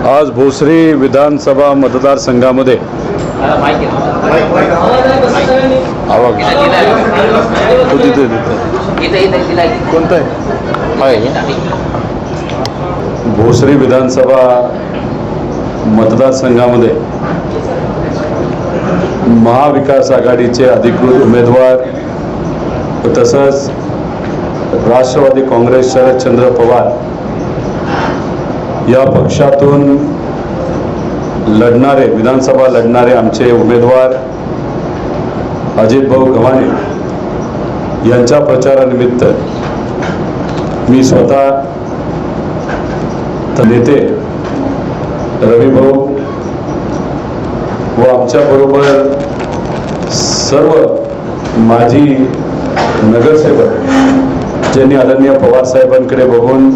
आज भोसरी विधानसभा मतदारसंघामध्ये कोणतं आहे भोसरी विधानसभा मतदारसंघामध्ये महाविकास आघाडीचे अधिकृत उमेदवार तसंच राष्ट्रवादी काँग्रेस शरदचंद्र पवार या पक्षातून लढणारे विधानसभा लढणारे आमचे उमेदवार अजितभाऊ गव्हाणे यांच्या प्रचारानिमित्त मी स्वतः नेते रविभाऊ व आमच्याबरोबर सर्व माजी नगरसेवक ज्यांनी आदरणीय पवार साहेबांकडे बघून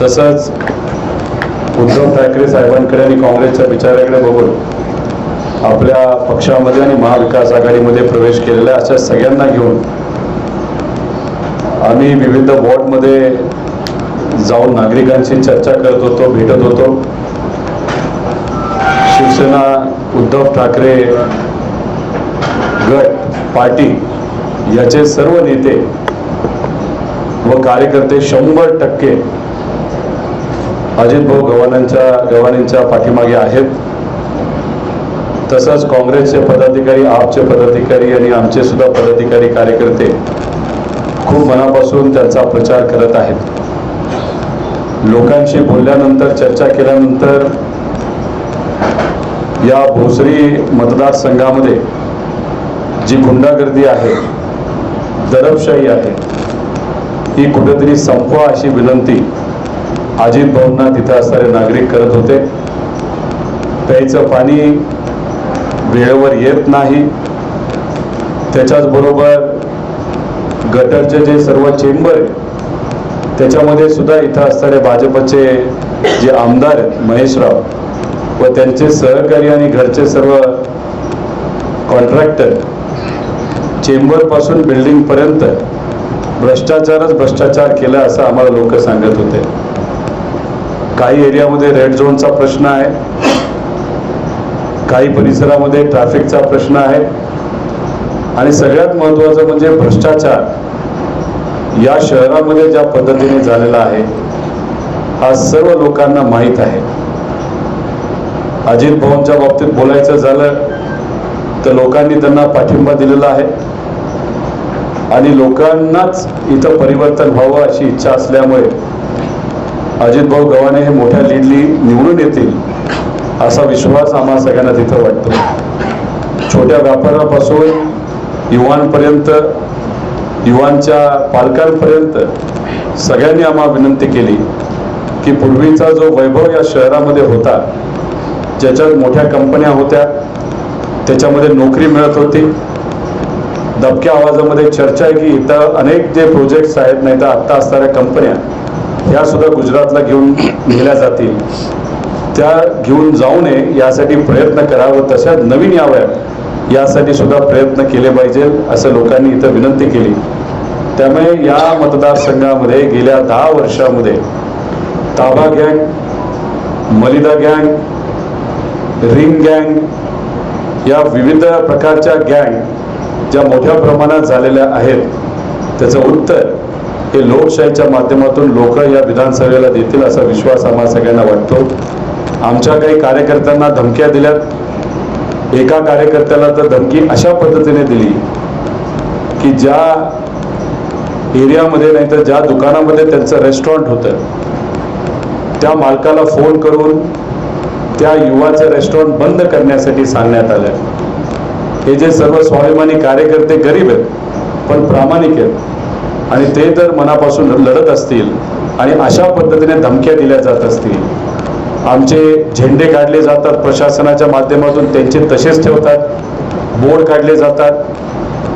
तसंच उद्धव ठाकरे साहेबांकडे आणि काँग्रेसच्या विचाराकडे बघून आपल्या पक्षामध्ये आणि महाविकास आघाडीमध्ये प्रवेश केलेल्या अशा सगळ्यांना घेऊन आम्ही विविध वॉर्डमध्ये जाऊन नागरिकांशी चर्चा करत होतो, भेटत होतो. शिवसेना उद्धव ठाकरे गट पार्टी याचे सर्व नेते व कार्यकर्ते 100% अजितभाऊ गव्हाणेंच्या पाठीमागे आहेत. तसंच काँग्रेसचे पदाधिकारी, आपचे पदाधिकारी आणि आमचे सुद्धा पदाधिकारी कार्यकर्ते खूप मनापासून त्यांचा प्रचार करत आहेत. लोकांशी बोलल्यानंतर चर्चा केल्यानंतर या भोसरी मतदारसंघामध्ये जी गुंडागर्दी आहे, दडपशाही आहे, ही कुठेतरी संपवा अशी विनंती अजित भाऊंना तिथे असणारे नागरिक करत होते. प्यायचं पाणी वेळेवर येत नाही, त्याच्याच बरोबर गटरचे जे सर्व चेंबर आहे त्याच्यामध्ये सुद्धा इथं असणारे भाजपचे जे आमदार आहेत महेशराव व त्यांचे सहकारी आणि घरचे सर्व कॉन्ट्रॅक्टर चेंबरपासून बिल्डिंगपर्यंत भ्रष्टाचारच भ्रष्टाचार केला असं आम्हाला लोक सांगत होते. काही एरियामध्ये रेड झोनचा प्रश्न आहे, काही परिसरामध्ये ट्रॅफिकचा प्रश्न आहे आणि सगळ्यात महत्त्वाचं म्हणजे भ्रष्टाचार या शहरामध्ये ज्या पद्धतीने झालेला आहे हा सर्व लोकांना माहीत आहे. अजित भाऊंच्या बाबतीत बोलायचं झालं तर लोकांनी त्यांना पाठिंबा दिलेला आहे आणि लोकांनाच इथं परिवर्तन व्हावं अशी इच्छा असल्यामुळे अजितभाऊ गव्हाणे हे मोठ्या लीडली निवडून येतील असा विश्वास आम्हा सगळ्यांना तिथं वाटतो. छोट्या व्यापारापासून युवांपर्यंत, युवांच्या पालकांपर्यंत सगळ्यांनी आम्हाला विनंती केली की पूर्वीचा जो वैभव या शहरामध्ये होता, ज्याच्यात मोठ्या कंपन्या होत्या, त्याच्यामध्ये नोकरी मिळत होती, दबक्या आवाजामध्ये चर्चा आहे की इथं अनेक जे प्रोजेक्ट्स आहेत नाही तर आत्ता असणाऱ्या कंपन्या ह्या सुद्धा गुजरातला घेऊन नेल्या जातील, त्या घेऊन जाऊ नये यासाठी प्रयत्न करावं, तशा नवीन याव्यात यासाठी सुद्धा प्रयत्न केले पाहिजे असं लोकांनी इथं विनंती केली. त्यामुळे या मतदारसंघामध्ये गेल्या 10 वर्षामध्ये ताबा गँग, मलिदा गँग, रिंग गँग या विविध प्रकारच्या गँग ज्या मोठ्या प्रमाणात झालेल्या आहेत त्याचं उत्तर हे लोकशाहीच्या माध्यमातून लोक या विधानसभेला देतील असा विश्वास आम्हाला सगळ्यांना वाटतो. आमच्या काही कार्यकर्त्यांना धमक्या दिल्यात. एका कार्यकर्त्याला तर धमकी अशा पद्धतीने दिली की ज्या एरियामध्ये नाही तर ज्या दुकानामध्ये त्यांचं रेस्टॉरंट होतं त्या मालकाला फोन करून त्या युवाचं रेस्टॉरंट बंद करण्यासाठी सांगण्यात आलं. हे जे सर्व स्वाभिमानी कार्यकर्ते गरीब आहेत पण प्रामाणिक आहेत आणि ते तर मनापासून लढत असतील आणि अशा पद्धतीने धमक्या दिल्या जात असतील, आमचे झेंडे काढले जातात प्रशासनाच्या माध्यमातून, त्यांचे तसेच ठेवतात, बोर्ड काढले जातात,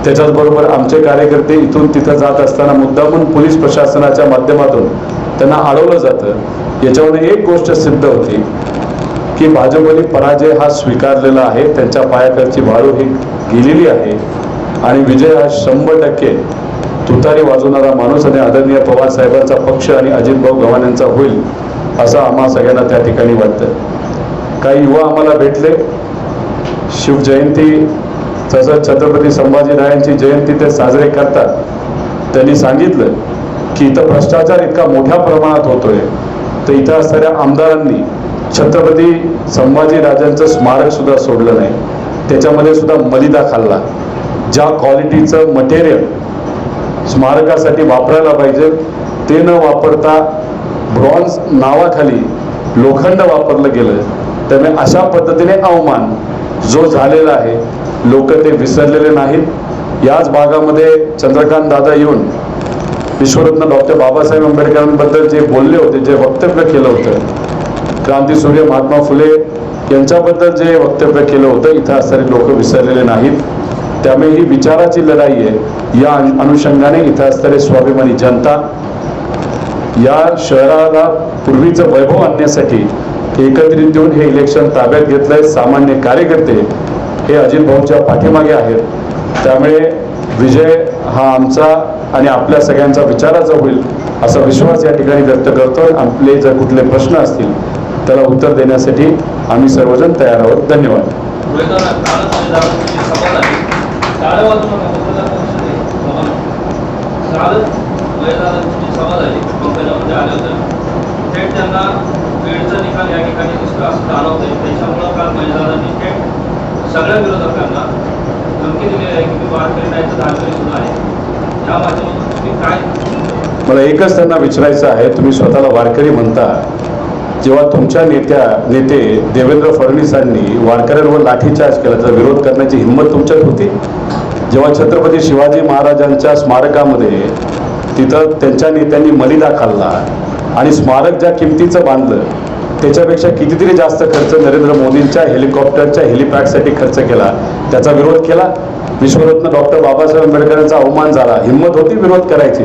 त्याच्याचबरोबर आमचे कार्यकर्ते इथून तिथं जात असताना मुद्दामून पोलीस प्रशासनाच्या माध्यमातून त्यांना अडवलं जातं. याच्यावर एक गोष्ट सिद्ध होती की भाजपने पराजय हा स्वीकारलेला आहे, त्यांच्या पायाखालची वाळू ही गेलेली आहे आणि विजय हा 100% तुतारी वाजवणारा माणूस आणि आदरणीय पवार साहेबांचा पक्ष आणि अजितभाऊ गव्हाण यांचा होईल असं आम्हा सगळ्यांना त्या ठिकाणी वाटतं. काही युवा आम्हाला भेटले, शिवजयंती तसंच छत्रपती संभाजीराजांची जयंती ते साजरे करतात. त्यांनी सांगितलं की इथं भ्रष्टाचार इतका मोठ्या प्रमाणात होतोय, तर इथं असणाऱ्या आमदारांनी छत्रपती संभाजीराजांचं स्मारक सुद्धा सोडलं नाही, त्याच्यामध्ये सुद्धा मलिदा खाल्ला. ज्या क्वालिटीचं मटेरियल स्मारकासाठी वापरायला पाहिजे ते न वापरता ब्रॉन्झ नावाखाली लोखंड वापरलं गेलं. त्यामुळे अशा पद्धतीने अवमान जो झालेला आहे, लोक ते विसरलेले नाहीत. याच भागामध्ये चंद्रकांत दादा येऊन विश्वरत्न डॉक्टर बाबासाहेब आंबेडकरांबद्दल जे बोलले होते, जे वक्तव्य केलं होतं, क्रांतीसूर्य महात्मा फुले यांच्याबद्दल जे वक्तव्य केलं होतं, इथं असणारे लोक विसरलेले नाहीत. त्यामुळे ही विचाराची लढाई आहे. या अनुषंगाने इथं असणारे स्वाभिमानी जनता या शहराला पूर्वीचं वैभव आणण्यासाठी एकत्रित येऊन हे इलेक्शन ताब्यात घेतलंय. सामान्य कार्यकर्ते हे अजितभाऊंच्या पाठीमागे आहेत. त्यामुळे विजय हा आमचा आणि आपल्या सगळ्यांचा विचाराचा होईल असा विश्वास या ठिकाणी व्यक्त करतो. आपले जर कुठले प्रश्न असतील त्याला उत्तर देण्यासाठी आम्ही सर्वजण तयार आहोत. धन्यवाद. सगळ्या विरोधकांना धमकी दिली आहे की वारकरी नाही तर धारकरी सुद्धा आहे. या माध्यमातून तुम्ही काय? मला एकच त्यांना विचारायचं आहे, तुम्ही स्वतःला वारकरी म्हणता, जेव्हा तुमच्या नेते देवेंद्र फडणवीसांनी वारकऱ्यांवर लाठीचार्ज केला तर विरोध करण्याची हिंमत तुमच्यात होती? जेव्हा छत्रपती शिवाजी महाराजांच्या स्मारकामध्ये तिथं त्यांच्या नेत्यांनी मलिदा खाल्ला आणि स्मारक ज्या किमतीचं बांधलं त्याच्यापेक्षा कितीतरी जास्त खर्च नरेंद्र मोदींच्या हेलिकॉप्टरच्या हेलिपॅडसाठी खर्च केला, त्याचा विरोध केला. विश्वरत्न डॉक्टर बाबासाहेब आंबेडकरांचा अवमान झाला, हिंमत होती विरोध करायची.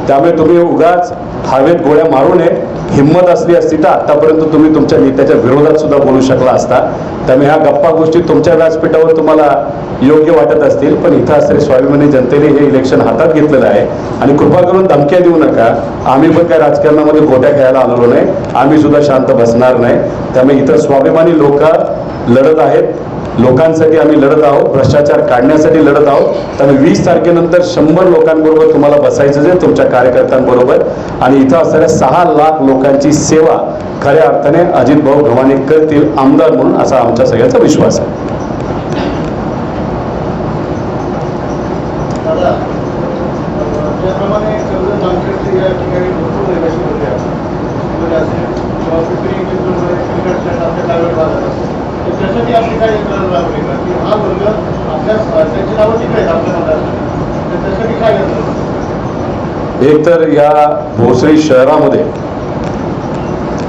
त्यामुळे तुम्ही उगाच हवेत गोळ्या मारू नये. हिंमत असली असती तर आतापर्यंत तुम्ही तुमच्या नेत्याच्या विरोधात सुद्धा बोलू शकला असता. त्यामुळे ह्या गप्पा गोष्टी तुमच्या व्यासपीठावर तुम्हाला योग्य वाटत असतील, पण इथं असणारी स्वाभिमानी जनतेने हे इलेक्शन हातात घेतलेलं आहे आणि कृपा करून धमक्या देऊ नका. आम्ही पण काय राजकारणामध्ये गोट्या खेळायला आलेलो नाही, आम्ही सुद्धा शांत बसणार नाही. त्यामुळे इथं स्वाभिमानी लोक लढत आहेत, लोकांसाठी आम्ही लढत आहोत, भ्रष्टाचार काढण्यासाठी लढत आहोत. त्यामुळे 20 तारखेनंतर 100 लोकांबरोबर तुम्हाला बसायचं आहे तुमच्या कार्यकर्त्यांबरोबर आणि इथं असणाऱ्या 6 लाख लोकांची सेवा खऱ्या अर्थाने अजितभाऊ गव्हाणे करतील आमदार म्हणून, असा आमच्या सगळ्यांचा विश्वास आहे. एक तर या भोसरी शहरामध्ये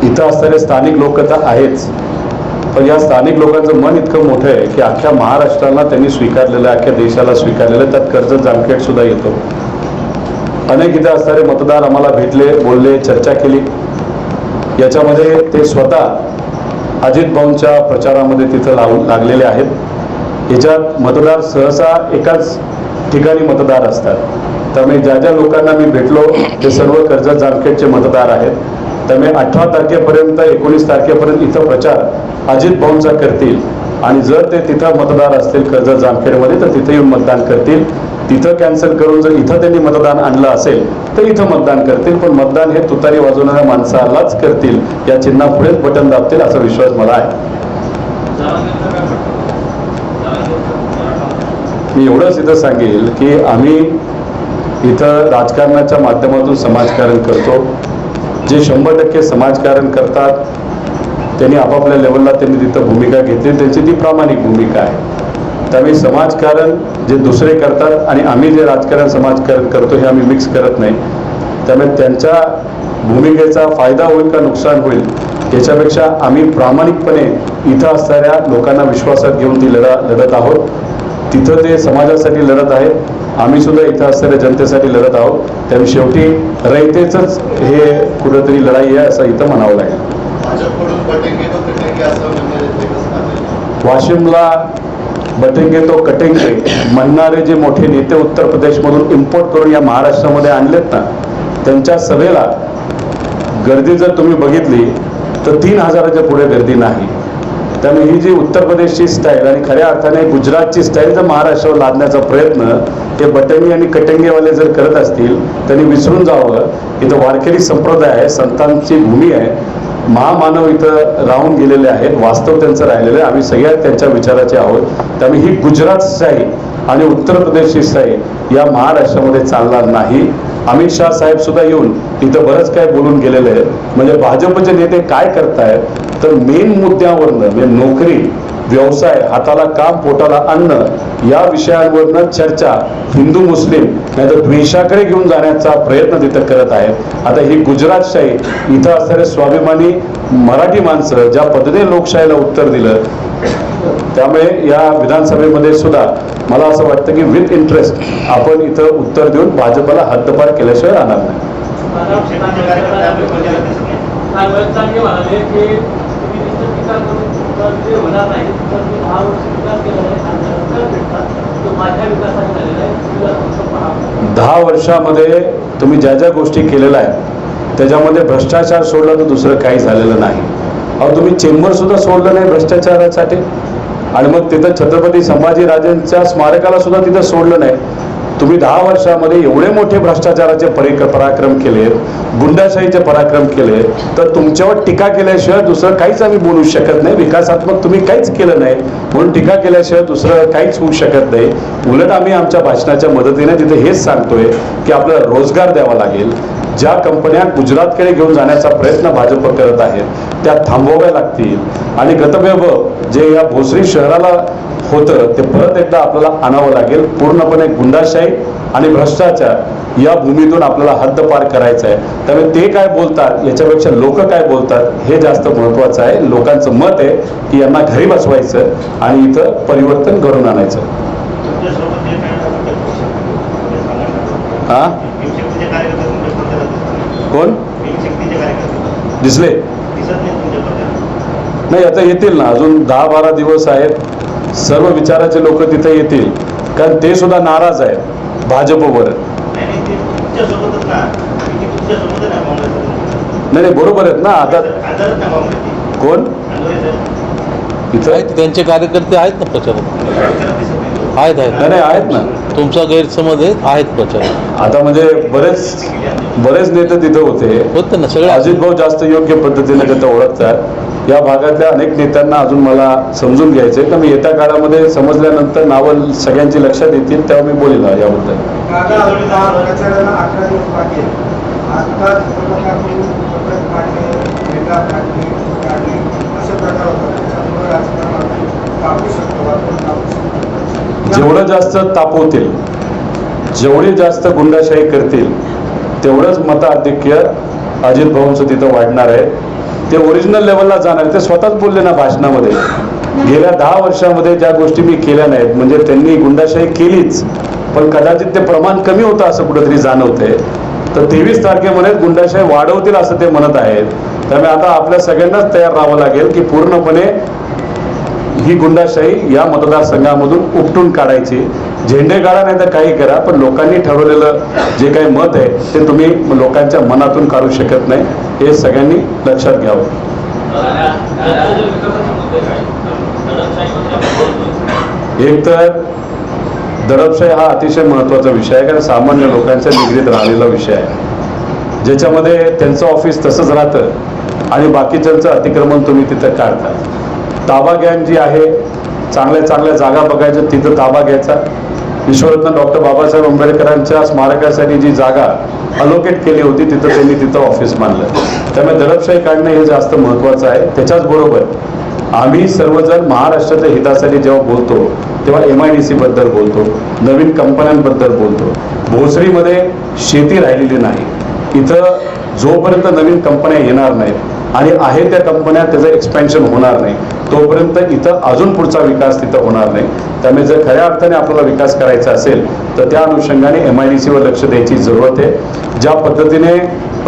इथं असणारे स्थानिक लोक तर आहेच, पण या स्थानिक लोकांचं मन इतकं मोठं आहे की अख्ख्या महाराष्ट्राला त्यांनी स्वीकारलेलं, अख्ख्या देशाला स्वीकारलेलं. त्यात कर्जत जामखेड सुद्धा येतो. अनेक इथं असणारे मतदार आम्हाला भेटले, बोलले, चर्चा केली. याच्यामध्ये ते स्वतः अजितभाऊंच्या प्रचारामध्ये तिथं लागलेले आहेत. याच्यात मतदार सहसा एकाच ठिकाणी मतदार असतात. त्यामुळे ज्या ज्या लोकांना मी भेटलो ते सर्व कर्जत जामखेडचे मतदार आहेत. त्यामुळे 18 तारखेपर्यंत 19 तारखेपर्यंत इथं प्रचार अजितभाऊंचा करतील आणि जर ते तिथं मतदार असतील कर्जत जामखेडमध्ये तर तिथे येऊन मतदान करतील. तिथं कॅन्सल करून जर इथं त्यांनी मतदान आणलं असेल तर इथं मतदान करतील, पण मतदान हे तुतारी वाजवणाऱ्या माणसालाच करतील. या चिन्हापुढेच बटन दाबतील असा विश्वास मला आहे. मी एवढंच इथं सांगेल की आम्ही इथं राजकारणाच्या माध्यमातून समाजकारण करतो. जे 100% समाजकारण करतात त्यांनी आपापल्या लेवलला त्यांनी तिथं भूमिका घेतली, त्यांची ती प्रामाणिक भूमिका आहे. त्यामुळे समाजकारण जे दुसरे करतात आणि आम्ही जे राजकारण समाजकारण करतो हे आम्ही मिक्स करत नाही. त्यामुळे त्यांच्या भूमिकेचा फायदा होईल का नुकसान होईल याच्यापेक्षा आम्ही प्रामाणिकपणे इथं असणाऱ्या लोकांना विश्वासात घेऊन ती लढत आहोत. तिथं ते समाजासाठी लढत आहेत, आम्ही सुद्धा इथं असणाऱ्या जनतेसाठी लढत आहोत. त्यामुळे शेवटी रयतेच हे कुठेतरी लढाई आहे असं इथं म्हणावं लागेल. वाशिमला बटेंगे तो कटेंगे म्हणणारे जे मोठे नेते उत्तर प्रदेशमधून इम्पोर्ट करून या महाराष्ट्रामध्ये आणलेत ना, त्यांच्या सभेला गर्दी जर तुम्ही बघितली तर 3000च्या पुढे गर्दी नाही. त्यामुळे ही जी उत्तर प्रदेशची स्टाईल आणि खऱ्या अर्थाने गुजरातची स्टाईल जर महाराष्ट्रावर लादण्याचा प्रयत्न ते बटंगी आणि कटंगेवाले जर करत असतील त्यांनी विसरून जावं. इथं वारकरी संप्रदाय आहे, संतांची भूमी आहे, महामानव इथं राहून गेलेले आहेत, वास्तव त्यांचं राहिलेलं आहे. आम्ही सगळ्यात त्यांच्या विचाराचे आहोत. त्यामुळे ही गुजरात स्टाईल आणि उत्तर प्रदेशची स्टाईल या महाराष्ट्रामध्ये चालणार नाही. अमित शाह साहेब सुद्धा येऊन इथं बरंच काय बोलून गेलेले आहेत. म्हणजे भाजपचे नेते काय करतायत तर मेन मुद्द्यावरनं म्हणजे नोकरी, व्यवसाय, हाताला काम, पोटाला अन्न या विषयांवरनं चर्चा हिंदू मुस्लिम नाही तर द्वेषाकडे घेऊन जाण्याचा प्रयत्न तिथं करत आहेत. आता ही गुजरातशाही इथं असणारे स्वाभिमानी मराठी माणसं ज्या पद्धतीने लोकशाहीला उत्तर दिलं, त्यामुळे या विधानसभेमध्ये सुद्धा मला असं वाटतं की विथ इंटरेस्ट आपण इथं उत्तर देऊन भाजपला हद्दपार केल्याशिवाय राहणार नाही. दहा वर्षामध्ये तुम्ही ज्या ज्या गोष्टी केलेल्या आहेत त्याच्यामध्ये भ्रष्टाचार सोडला तर दुसरं काही झालेलं नाही. अहो तुम्ही चेंबर सुद्धा सोडलं नाही भ्रष्टाचारासाठी आणि मग तिथं छत्रपती संभाजीराजांच्या स्मारकाला सुद्धा तिथं सोडलं नाही. तुम्ही 10 वर्षामध्ये एवढे मोठे भ्रष्टाचाराचे पराक्रम केले, गुंडाशाहीचे पराक्रम केले, तर तुमच्यावर टीका केल्याशिवाय दुसरं काहीच आम्ही बोलू शकत नाही. विकासात्मक तुम्ही काहीच केलं नाही म्हणून टीका केल्याशिवाय दुसरं काहीच होऊ शकत नाही. उलट आम्ही आमच्या भाषणाच्या मदतीने तिथे हेच सांगतोय की आपल्याला रोजगार द्यावा लागेल. ज्या कंपन्या गुजरातकडे घेऊन जाण्याचा प्रयत्न भाजप करत आहेत त्या थांबवाव्या लागतील आणि गतवैभव जे या भोसरी शहराला होतं ते परत एकदा आपल्याला आणावं लागेल. पूर्णपणे गुंडाशाही आणि भ्रष्टाचार या भूमीतून आपल्याला हद्दपार करायचं आहे. त्यामुळे ते काय बोलतात याच्यापेक्षा लोक काय बोलतात हे जास्त महत्त्वाचं आहे. लोकांचं मत आहे की यांना घरी बसवायचं आणि इथं परिवर्तन घडून आणायचं. हा कोण दिसले नाही? आता येतील ना, अजून 10-12 दिवस आहेत. सर्व विचाराचे लोक तिथे येतील कारण ते सुद्धा नाराज आहेत भाजपवर. नाही बरोबर आहेत ना. आता कोण इथं त्यांचे कार्यकर्ते आहेत ना प्रचारात? आहेत नाही आहेत ना. तुमचा गैरसमज आहेत प्रचारात. आता म्हणजे बरेच नेते तिथं होते ना सगळे. अजित भाऊ जास्त योग्य पद्धतीने तिथं ओळखतात. या भागातल्या अनेक नेत्यांना अजून मला समजून घ्यायचंय तर मी येत्या काळामध्ये समजल्यानंतर नावं सगळ्यांची लक्षात येतील तेव्हा मी बोलेल याबद्दल. जेवढं जास्त तापवतील, जेवढी जास्त गुंडाशाही करतील तेवढंच मताधिक्य अजित भाऊंचं तिथं वाढणार आहे. ते ओरिजिनल लेवलला जाणार. ते स्वतःच बोलले ना भाषणामध्ये, गेल्या 10 वर्षामध्ये ज्या गोष्टी मी केल्या नाहीत म्हणजे त्यांनी गुंडाशाही केलीच पण कदाचित ते प्रमाण कमी होतं असं कुठेतरी जाणवतंय. तर 23 तारखेमध्ये गुंडाशाही वाढवतील असं ते म्हणत आहेत. त्यामुळे आता आपल्या सगळ्यांनाच तयार राहावं लागेल की पूर्णपणे ही गुंडाशाही या मतदारसंघामधून उपटून काढायची. झेंडे काढा नाही तर काही करा पण लोकांनी ठरवलेलं जे काही मत आहे ते तुम्ही लोकांच्या मनातून काढू शकत नाही. हे सगळ्यांनी लक्षात घ्यावं. एक तर दडपशाही हा अतिशय महत्त्वाचा विषय आहे कारण सामान्य लोकांच्या निगडीत राहिलेला विषय आहे ज्याच्यामध्ये त्यांचं ऑफिस तसंच राहतं आणि बाकीच्यांचं अतिक्रमण तुम्ही तिथं काढता. ताबा गँग जी आहे, चांगल्या जागा बघायच्या तिथं ताबा घ्यायचा. विश्वरत्न डॉक्टर बाबासाहेब आंबेडकरांच्या स्मारकासाठी जी जागा अलोकेट केली होती तिथं त्यांनी तिथं ऑफिस बांधलं. त्यामुळे दडपशाही काढणं हे जास्त महत्त्वाचं आहे. त्याच्याच बरोबर आम्ही सर्वजण महाराष्ट्राच्या हितासाठी जेव्हा बोलतो तेव्हा MIDC बद्दल बोलतो, नवीन कंपन्यांबद्दल बोलतो. भोसरीमध्ये शेती राहिलेली नाही. इथं जोपर्यंत नवीन कंपन्या येणार नाहीत आणि आहे त्या कंपन्या त्याचं एक्सपेन्शन होणार नाही तोपर्यंत इथं अजून पुढचा विकास तिथं होणार नाही. त्यामुळे जर खऱ्या अर्थाने आपल्याला विकास करायचा असेल तर त्या अनुषंगाने MIDCवर लक्ष द्यायची जरूरत आहे. ज्या पद्धतीने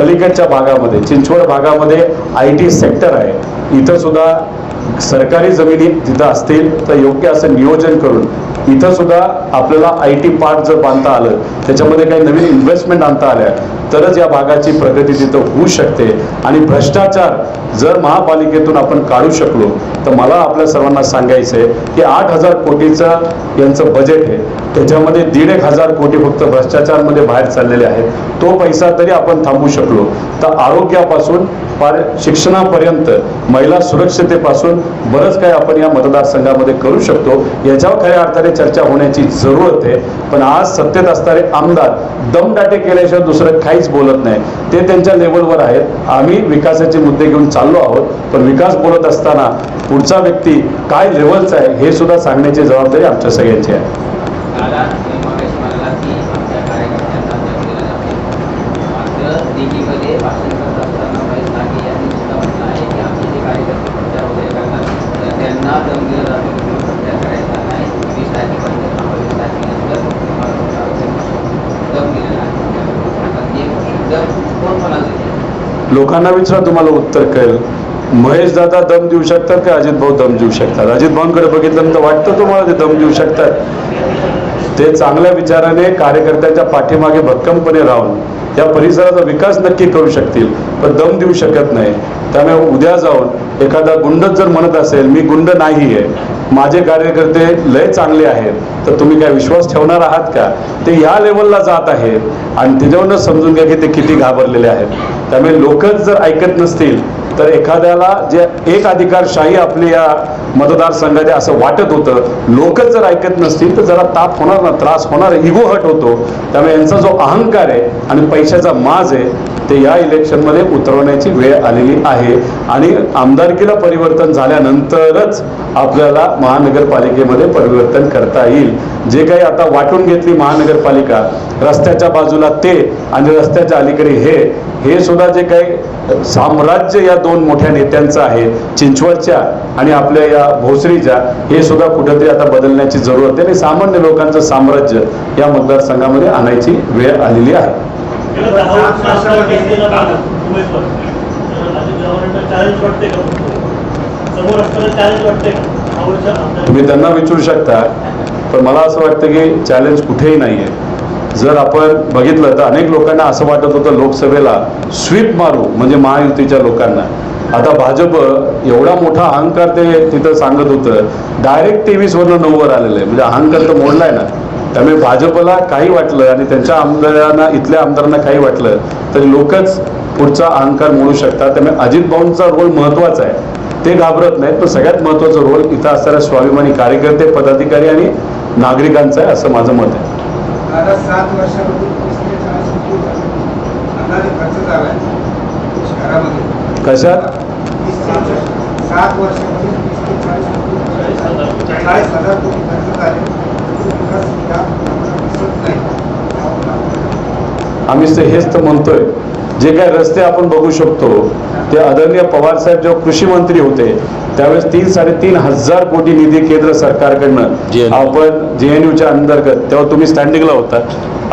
पलीकडच्या भागामध्ये चिंचवड भागामध्ये IT सेक्टर आहे, इथं सुद्धा सरकारी जमिनी तिथं असतील तर योग्य असं नियोजन करून इथं सुद्धा आपल्याला IT पार्क जर बांधता आलं, त्याच्यामध्ये काही नवीन इन्व्हेस्टमेंट आणता आल्या तरच या भागाची प्रगती तिथं होऊ शकते. आणि भ्रष्टाचार जर महापालिकेतून आपण काढू शकलो तर मला आपल्या सर्वांना सांगायचं आहे की 8,000 कोटीचं यांचं बजेट आहे, त्याच्यामध्ये 1,500 कोटी फक्त भ्रष्टाचारमध्ये बाहेर चाललेले आहेत. तो पैसा तरी आपण थांबवू शकलो तर आरोग्यापासून फार शिक्षणापर्यंत महिला सुरक्षितेपासून बरंच काही आपण या मतदारसंघामध्ये करू शकतो. याच्यावर खऱ्या अर्थाने चर्चा होण्याची जरूरत आहे. पण आज सत्तेत असणारे आमदार दमदाटे केल्याशिवाय दुसरं काहीच बोलत नाही. ते त्यांच्या लेवलवर आहेत. आम्ही विकासाचे मुद्दे घेऊन चाललो आहोत, पण विकास बोलत असताना पुढचा व्यक्ती काय लेवलचा आहे हे सुद्धा सांगण्याची जबाबदारी आमच्या सगळ्यांची आहे. दादा मगाशी म्हणाला की आमच्या कार्यकर्त्यांना दम दिला जाते, मात्र दिल्लीमध्ये भाषण करत असताना महेश नागे यांनी सुद्धा म्हटलं आहे की आमचे जे कार्यकर्ते प्रचार वगैरे करतात तर त्यांना दम दिला जातो, तुम्ही प्रचार करायचा नाही, 20 तारखेपर्यंत 20 तारखेनंतर दम दिलेला आहे. आता ते दम कोण म्हणाले? लोकांना विचारा, तुम्हाला उत्तर कळेल. महेश दादा दम देऊ शकतात का अजित भाऊ दम देऊ शकतात? अजित भाऊंकडे बघितल्यानंतर वाटतं तुम्हाला ते दम देऊ शकतात? ते चांगल्या विचाराने कार्यकर्त्यांच्या पाठीमागे भक्कमपणे राहून या परिसराचा विकास नक्की करू शकतील, पण दम देऊ शकत नाही. त्यामुळे उद्या जाऊन एखादा गुंडच जर म्हणत असेल मी गुंड नाही आहे, माझे कार्यकर्ते लय चांगले आहेत, तर तुम्ही काय विश्वास ठेवणार आहात का? ते या लेवलला जात आहेत आणि त्याच्यावरूनच समजून घ्या की ते किती घाबरलेले आहेत. त्यामुळे लोकच जर ऐकत नसतील तर एखाद्याला जे एक अधिकारशाही आपली या मतदारसंघात असं वाटत होतं, लोकच जर ऐकत नसतील तर जरा ताप होणार ना, त्रास होणार, इगो हट होतो. त्यामुळे यांचा जो अहंकार आहे आणि पैशाचा माज आहे ते या इलेक्शनमध्ये उतरवण्याची वेळ आलेली आहे. आणि आमदारकीला परिवर्तन झाल्यानंतरच आपल्याला महानगरपालिकेमध्ये परिवर्तन करता येईल. जे काही आता वाटून घेतली महानगरपालिका, रस्त्याच्या बाजूला ते आणि रस्त्याच्या अलीकडे हे सुद्धा जे काही साम्राज्य या दोन मोठ्या नेत्यांचं आहे, चिंचवडच्या आणि आपल्या या भोसरीच्या, हे सुद्धा कुठेतरी आता बदलण्याची जरूरत आहे आणि सामान्य लोकांचं साम्राज्य या मतदारसंघामध्ये आणायची वेळ आलेली आहे. तुम्ही त्यांना विचारू शकता, पण मला असं वाटतं की चॅलेंज कुठेही नाही आहे. जर आपण बघितलं तर अनेक लोकांना असं वाटत होतं लोकसभेला स्वीप मारू म्हणजे महायुतीच्या लोकांना. आता भाजप एवढा मोठा अहंकार ते तिथं सांगत होतं, डायरेक्ट 23वरनं 9वर आलेलं आहे, म्हणजे अहंकार तर मोडलाय ना. त्यामुळे भाजपला काही वाटलं आणि त्यांच्या आमदारांना, इथल्या आमदारांना काही वाटलं तरी लोकच पुढचा अहंकार मोडू शकतात. त्यामुळे अजित भाऊंचा रोल महत्त्वाचा आहे, ते घाबरत नाहीत. पण सगळ्यात महत्त्वाचा रोल इथं असणाऱ्या स्वाभिमानी कार्यकर्ते, पदाधिकारी आणि नागरिकांचा आहे असं माझं मत आहे. आता 7 वर्षापासून 30 ते 40 कोटी अंदाजे खर्च झालाय शहरामध्ये. कशात? 7 वर्षामध्ये 30 ते 40 कोटी 40,000 कोटी खर्च झाले. विकास या दिसत नाही. आम्ही हेच तर म्हणतोय, जे काही रस्ते आपण बघू शकतो ते आदरणीय पवार साहेब जेव्हा कृषी मंत्री होते त्यावेळेस 3-3.5 हजार कोटी निधी केंद्र सरकारकडनं आपण JNUच्या अंतर्गत, तेव्हा तुम्ही स्टँडिंगला होता,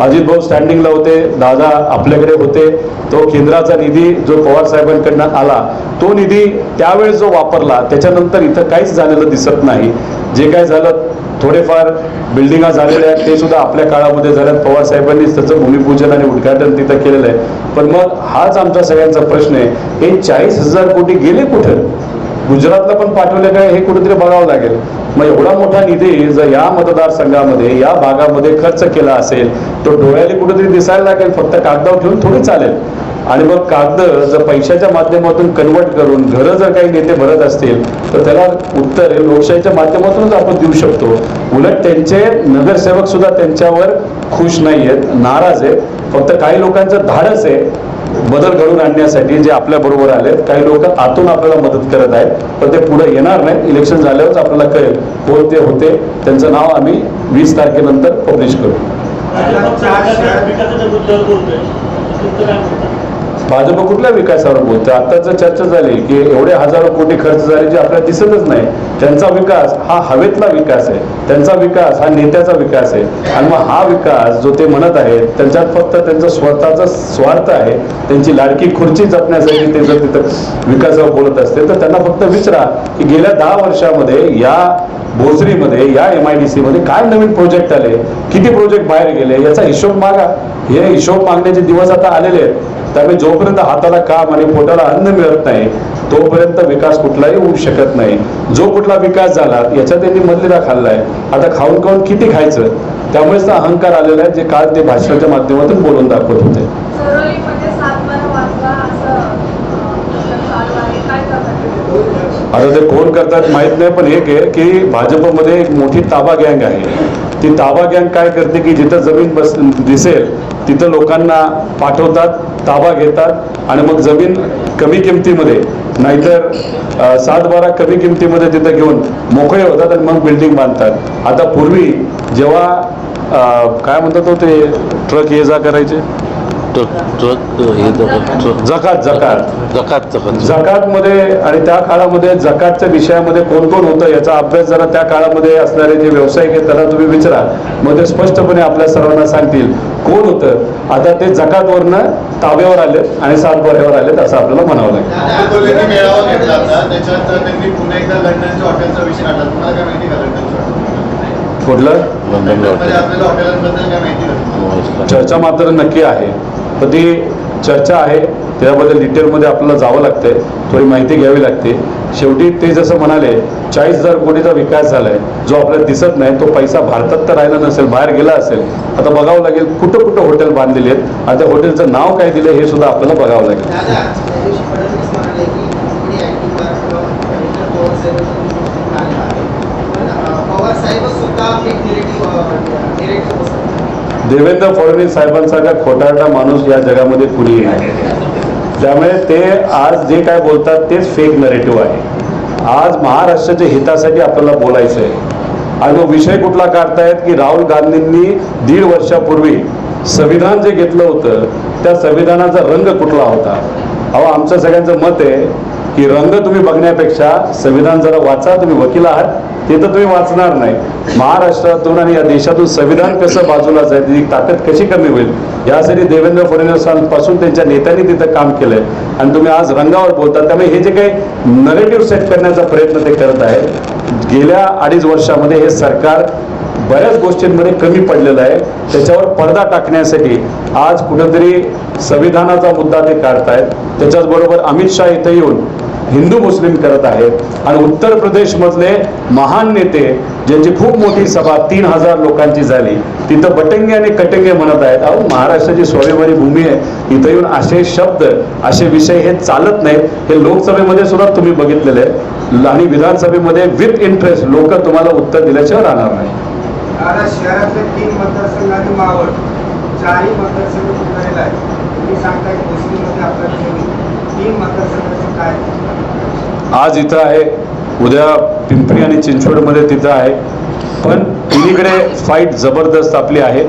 अजित भाऊ स्टँडिंगला होते, दादा आपल्याकडे होते, तो केंद्राचा निधी जो पवार साहेबांकडनं आला तो निधी त्यावेळेस जो वापरला, त्याच्यानंतर इथं काहीच झालेलं दिसत नाही. जे काय झालं, थोडेफार बिल्डिंगा झालेल्या आहेत ते सुद्धा आपल्या काळामध्ये झाल्यात. पवार साहेबांनीच त्याचं भूमिपूजन आणि उद्घाटन तिथं केलेलं आहे. पण मग हाच आमचा सगळ्यांचा प्रश्न आहे, हे 40,000 कोटी गेले कुठं? गुजरातला पण पाठवले काय हे कुठेतरी बघावं लागेल. मग एवढा मोठा निधी जर या मतदारसंघामध्ये, या भागामध्ये खर्च केला असेल तो डोळ्याला कुठेतरी दिसायला लागेल, फक्त कागदावर ठेवून थोडी चालेल. आणि मग कागद जर पैशाच्या माध्यमातून कन्वर्ट करून घरं जर काही नेते भरत असतील तर त्याला उत्तर हे लोकशाहीच्या माध्यमातूनच आपण देऊ शकतो. उलट त्यांचे नगरसेवक सुद्धा त्यांच्यावर खुश नाही आहेत, नाराज आहेत. फक्त काही लोकांचं धाडस आहे बदल घडवून आणण्यासाठी जे आपल्या बरोबर आले. काही लोक आतून आपल्याला मदत करत आहेत, पण ते पुढे येणार नाही. इलेक्शन झाल्यावरच आपल्याला कळेल कोण ते होते. त्यांचं नाव आम्ही 20 तारखेनंतर पब्लिश करू. भाजप कुठल्या विकासावर बोलते? आताच चर्चा झाली की एवढे हजारो कोटी खर्च झाले जे आपल्याला दिसतच नाही. त्यांचा विकास हा हवेतला विकास आहे, त्यांचा विकास हा नेत्याचा विकास आहे. आणि मग हा विकास जो ते म्हणत आहेत त्यांच्यात फक्त त्यांचा स्वतःचा स्वार्थ आहे. त्यांची लाडकी खुर्ची जपण्यासाठी ते जर तिथं विकासावर बोलत असते तर त्यांना फक्त विचारा की गेल्या 10 वर्षामध्ये या भोसरीमध्ये या MIDC मध्ये काय नवीन प्रोजेक्ट आले, किती प्रोजेक्ट बाहेर गेले, याचा हिशोब मागा. हे हिशोब मागण्याचे दिवस आता आलेले आहेत. त्यामुळे जोपर्यंत हाताला काम आणि पोटाला अन्न मिळत नाही तोपर्यंत विकास कुठलाही होऊ शकत नाही. जो कुठला विकास झाला याचा त्यांनी मधलिदा खाल्लाय. आता खाऊन खाऊन किती खायचं, त्यामुळेच तर अहंकार आलेला आहे जे काल ते भाषणाच्या माध्यमातून बोलून दाखवत होते. आता ते कोण करतात माहित नाही, पण एक आहे की भाजपमध्ये एक मोठी ताबा गँग आहे. ती ताबा गँग काय करते की जिथं जमीन दिसेल तिथं लोकांना पाठवतात, ताबा घेतात आणि मग जमीन कमी किमतीमध्ये नाहीतर 7-12 कमी किमतीमध्ये तिथं घेऊन मोकळे होतात आणि मग बिल्डिंग बांधतात. आता पूर्वी जेव्हा काय म्हणतात ते ट्रक ये जा करायचे जकात मध्ये आणि त्या काळामध्ये जकातच्या विषयामध्ये कोण कोण होतं याचा अभ्यास जरा त्या काळामध्ये असणारे जे व्यावसायिक आहेत त्यांना तुम्ही विचारा, मग ते स्पष्टपणे आपल्या सर्वांना सांगतील कोण होतं. आता ते जकातवरनं ताब्यावर आले आणि 7-12वर आलेत असं आपल्याला म्हणावं लागेल. कुठलं चर्चा मात्र नक्की आहे, पण ती चर्चा आहे त्याबद्दल डिटेलमध्ये आपल्याला जावं लागतंय, थोडी माहिती घ्यावी लागते. शेवटी ते जसं म्हणाले 40,000 कोटीचा विकास झालाय जो आपल्याला दिसत नाही, तो पैसा भारतात तर राहिला नसेल, बाहेर गेला असेल. आता बघावं लागेल कुठं कुठं हॉटेल बांधलेले आहेत, आता हॉटेलचं नाव काय दिलं हे सुद्धा आपल्याला बघावं लागेल. देवेंद्र फडणवीस साहेबांसारखा खोटारडा माणूस या जगामध्ये कुणीही नाही. त्यामुळे ते आज जे काय बोलतात तेच फेक नरेटिव्ह आहे. आज महाराष्ट्राच्या हितासाठी आपल्याला बोलायचं आहे आणि तो विषय कुठला काढतायत की राहुल गांधींनी 1.5 वर्षापूर्वी संविधान जे घेतलं होतं त्या संविधानाचा रंग कुठला होता. अहो आमचं सगळ्यांचं मत आहे की रंग तुम्ही बघण्यापेक्षा संविधान जरा वाचा. तुम्ही वकील आहात ते तर तुम्ही वाचणार नाही. महाराष्ट्रातून आणि या देशातून संविधान कसं बाजूला जाईल, त्याची ताकद कशी कमी होईल यासाठी देवेंद्र फडणवीसांपासून त्यांच्या नेत्यांनी तिथं काम केलंय आणि तुम्ही आज रंगावर बोलता. त्यामुळे हे जे काही नरेटिव्ह सेट करण्याचा प्रयत्न ते करत आहेत, गेल्या 2.5 वर्षामध्ये हे सरकार बऱ्याच गोष्टींमध्ये कमी पडलेलं आहे. त्याच्यावर पडदा टाकण्यासाठी आज कुठेतरी संविधानाचा मुद्दा ते काढतायत. त्याच्याचबरोबर अमित शाह इथे येऊन हिंदू मुस्लिम करत आहेत आणि उत्तर प्रदेशमधले महान नेते ज्यांची खूप मोठी सभा 3,000 लोकांची झाली तिथं बटंगे आणि कटंगे म्हणत आहेत. अहो महाराष्ट्राची स्वाभिमानी भूमी आहे, इथं येऊन असे शब्द असे विषय हे चालत नाहीत. हे लोकसभेमध्ये सुद्धा तुम्ही बघितलेले आहे आणि विधानसभेमध्ये विथ इंटरेस्ट लोक तुम्हाला उत्तर दिल्याशिवाय राहणार नाही. आता शहरातले 3 मतदारसंघ आणि मावळ 4ही मतदारसंघ तुटलेला आहे. तुम्ही सांगताय भोसरीमध्ये आपल्याला 3 मतदारसंघाचं काय? आज इथं आहे, उद्या पिंपरी आणि चिंचवडमध्ये तिथं आहे, पण तिन्हीकडे फाईट जबरदस्त आपली आहे.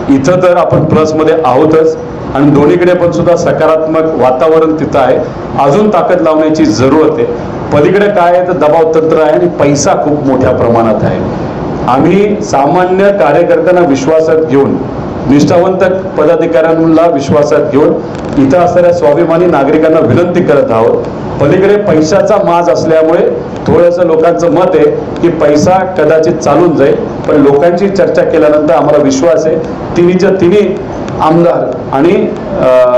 इथं तर आपण प्लसमध्ये आहोतच आणि दोन्हीकडे पण सुद्धा सकारात्मक वातावरण तिथं आहे. अजून ताकद लावण्याची जरूरत आहे. पलीकडे काय आहे तर दबाव तंत्र आहे आणि पैसा खूप मोठ्या प्रमाणात आहे. आम्ही सामान्य कार्यकर्त्यांना विश्वासात घेऊन निष्ठावंत पदाधिकाऱ्यांना विश्वासात घेऊन इथं असणाऱ्या स्वाभिमानी नागरिकांना विनंती करत आहोत. पलीकडे पैशाचा माज असल्यामुळे थोडंसं लोकांचं मत आहे की पैसा कदाचित चालून जाईल, पण लोकांची चर्चा केल्यानंतर आम्हाला विश्वास आहे तिन्हीच्या तिन्ही आमदार आणि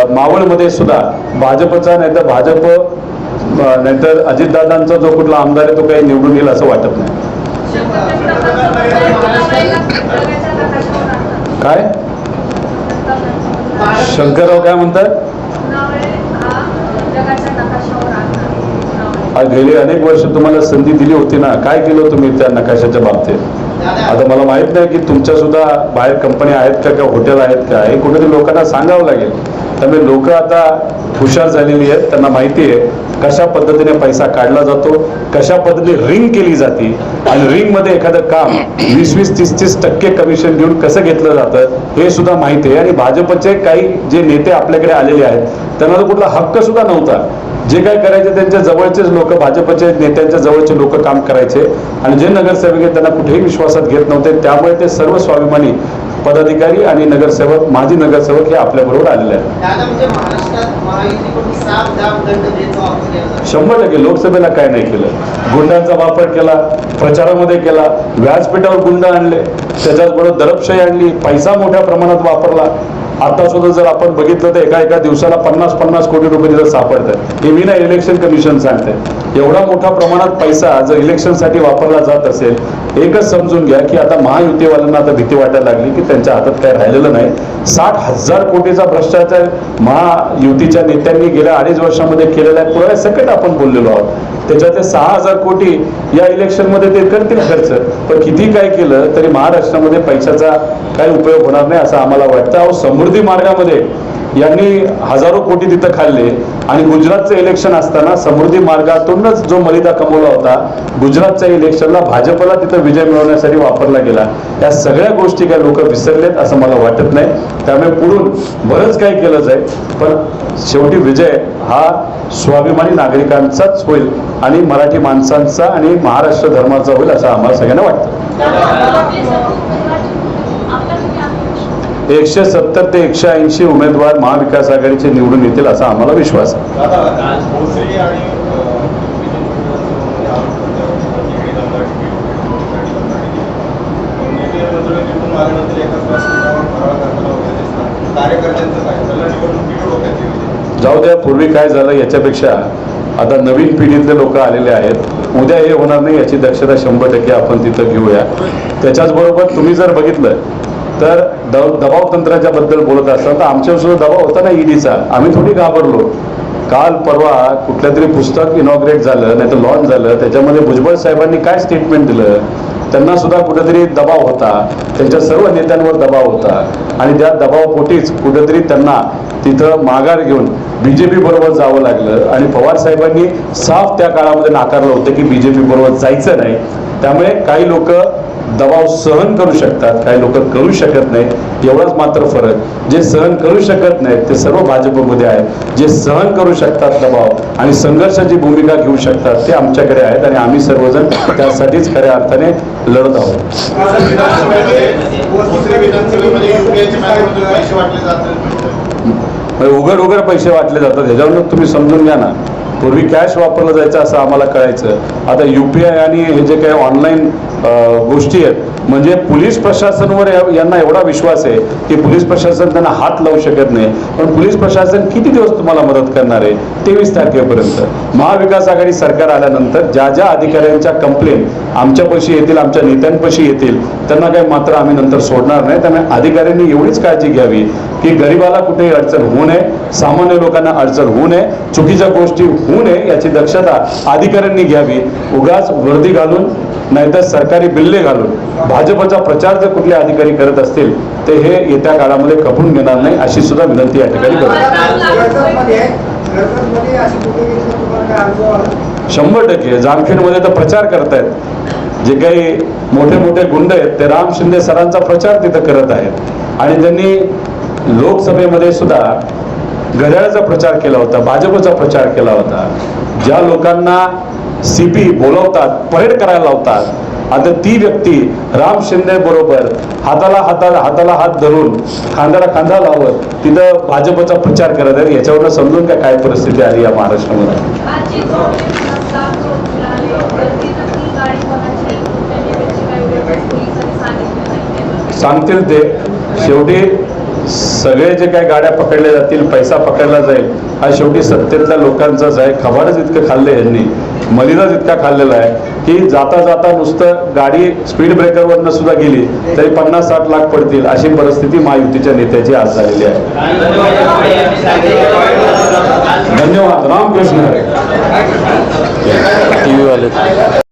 मावळमध्ये सुद्धा भाजपचा नाहीतर भाजप नाहीतर अजितदादांचा जो कुठला आमदार आहे तो काही निवडून येईल असं वाटत नाही. काय शंकरराव काय म्हणतात? गेली अनेक वर्ष तुम्हाला संधी दिली होती ना, काय केलं तुम्ही त्या नकाशाच्या बाबतीत? आता मला माहित नाही की तुमच्या सुद्धा बाहेर कंपन्या आहेत का हॉटेल आहेत का, हे कुठेतरी लोकांना सांगावं लागेल. त्यामुळे लोक आता हुशार झालेली आहेत, त्यांना माहिती आहे कशा पद्धतीने पैसा काढला जातो, कशा पद्धतीने रिंग केली जाते आणि रिंगमध्ये एखादं काम 20-20, 30-30% कमिशन घेऊन कसं घेतलं जातं हे सुद्धा माहिती आहे. आणि भाजपचे काही जे नेते आपल्याकडे आलेले आहेत त्यांना तर कुठला हक्क सुद्धा नव्हता. जे काय करायचे त्यांच्या जवळचेच लोक, भाजपचे नेत्यांच्या जवळचे लोक काम करायचे आणि जे नगरसेवक आहेत त्यांना कुठेही विश्वासात घेत नव्हते. त्यामुळे ते सर्व स्वाभिमानी पदाधिकारी आणि नगरसेवक, माजी नगरसेवक हे आपल्याबरोबर आलेले आहेत. दादा, म्हणजे महाराष्ट्रात महायुतीकडून साफ दाब दंडभेदचा वापर केला जातो. 100% लोकसभेला काय नाही केलं, गुंडांचा वापर केला, प्रचारामध्ये केला, व्यासपीठावर गुंड आणले, त्याच्याचबरोबर दडपशाही आणली, पैसा मोठ्या प्रमाणात वापरला. आता सुद्धा जर आपण बघितलं तर एका दिवसाला 50-50 कोटी रुपये तिथं सापडतात. हे मी ना इलेक्शन कमिशन सांगते. एवढा मोठ्या प्रमाणात पैसा जर इलेक्शनसाठी वापरला जात असेल, एकच समजून घ्या की आता महायुतीवाल्यांना आता भीती वाटायला लागली की त्यांच्या हातात काय राहिलेलं नाही. 60,000 कोटीचा भ्रष्टाचार महायुतीच्या नेत्यांनी गेल्या 2.5 वर्षामध्ये केलेला आहे. पुढे सकट आपण बोललेलो आहोत. त्याच्यात 6,000 कोटी या इलेक्शनमध्ये ते करतील खर्च, पण किती काय केलं तरी महाराष्ट्रामध्ये पैशाचा काही उपयोग होणार नाही असं आम्हाला वाटतं. अहो, समृद्धी मार्गामध्ये यांनी हजारो कोटी तिथं खाल्ले आणि गुजरातचं इलेक्शन असताना समृद्धी मार्गातूनच जो मलिदा कमवला होता, गुजरातच्या इलेक्शनला भाजपला तिथं विजय मिळवण्यासाठी वापरला गेला. या सगळ्या गोष्टी काही लोक विसरलेत असं मला वाटत नाही. त्यामुळे पुढून बरंच काही केलं जाईल, पण शेवटी विजय हा स्वाभिमानी नागरिकांचाच होईल आणि मराठी माणसांचा आणि महाराष्ट्र धर्माचा होईल असं आम्हाला सगळ्यांना वाटतं. 170 ते 180 उमेदवार महाविकास आघाडीचे निवडून येतील असा आम्हाला विश्वास आहे. जाऊ द्या, पूर्वी काय झालं याच्यापेक्षा आता नवीन पिढीतले लोक आलेले आहेत. उद्या हे होणार नाही याची दक्षता 100% आपण तिथं घेऊया. त्याच्याचबरोबर तुम्ही जर बघितलं तर दबाव तंत्राच्या बद्दल बोलत असताना तर आमच्यावर सुद्धा दबाव होता ना ईडीचा. आम्ही थोडी घाबरलो. काल परवा कुठल्या तरी पुस्तक इनॉग्रेट झालं, नाही तर लॉन्च झालं, त्याच्यामध्ये भुजबळ साहेबांनी काय स्टेटमेंट दिलं, त्यांना सुद्धा कुठेतरी दबाव होता, त्यांच्या सर्व नेत्यांवर दबाव होता आणि त्या दबावापोटीच कुठेतरी त्यांना तिथं माघार घेऊन बीजेपी बरोबर जावं लागलं. आणि पवार साहेबांनी साफ त्या काळामध्ये नाकारलं होतं की बीजेपी बरोबर जायचं नाही. त्यामुळे काही लोक दबाव सहन करू शकतात, काही लोक करू शकत नाही. एवढाच मात्र फरक, जे सहन करू शकत नाहीत ते सर्व भाजपमध्ये आहेत. जे सहन करू शकतात दबाव आणि संघर्षाची भूमिका घेऊ शकतात ते आमच्याकडे आहेत आणि आम्ही सर्वजण त्यासाठीच खऱ्या अर्थाने लढत आहोत. उघड उघड पैसे वाटले जातात. ह्याच्यावरून तुम्ही समजून घ्या ना. पूर्वी कॅश वापरलं जायचं असं आम्हाला कळायचं. आता UPI आणि हे जे काही ऑनलाईन गोष्टी आहेत, म्हणजे पोलीस प्रशासनावर यांना एवढा विश्वास आहे की पोलीस प्रशासन त्यांना हात लावू शकत नाही. पण पोलीस प्रशासन किती दिवस तुम्हाला मदत करणार आहे? 23 तारखेपर्यंत. महाविकास आघाडी सरकार आल्यानंतर ज्या ज्या अधिकाऱ्यांच्या कंप्लेंट आमच्यापाशी येतील, आमच्या नेत्यांपाशी येतील, त्यांना काही मात्र आम्ही नंतर सोडणार नाही. त्यामुळे अधिकाऱ्यांनी एवढीच काळजी घ्यावी की गरिबाला कुठेही अडचण होऊ नये, सामान्य लोकांना अडचण होऊ नये, चुकीच्या गोष्टी होऊ नये याची दक्षता अधिकाऱ्यांनी घ्यावी. उगाच वर्दी घालून नाहीतर सरकारी बिल्ले घालून भाजपचा प्रचार जर कुठले अधिकारी करत असतील ते हे येत्या काळामध्ये खपून घेणार नाही अशी सुद्धा विनंती या ठिकाणी करतो. 100% जामखेडमध्ये तर प्रचार करतायत. जे काही मोठे मोठे गुंड आहेत ते राम शिंदे सरांचा प्रचार तिथं करत आहेत आणि त्यांनी लोकसभेमध्ये सुद्धा घड्याळाचा प्रचार केला होता, भाजपचा प्रचार केला होता. ज्या लोकांना CP बोलवतात, परेड करायला लावतात, आता ती व्यक्ती राम शिंदे बरोबर हाताला हात धरून खांद्याला खांदा लावत तिथं भाजपचा प्रचार करत आहे. याच्यावरून समजून काय परिस्थिती आली या महाराष्ट्रामध्ये. सांगतील ते. शेवटी सगळे जे काही गाड्या पकडल्या जातील, पैसा पकडला जाईल, हा शेवटी सत्तेतल्या लोकांचाच आहे. खबाडच इतकं खाल्लं यांनी, मलिदाच इतका खाल्लेला आहे की जाता जाता नुसतं गाडी स्पीड ब्रेकरवरनं सुद्धा गेली तरी 50-60 लाख पडतील अशी परिस्थिती महायुतीच्या नेत्याची आज झालेली आहे. धन्यवाद. रामकृष्ण. TV वाले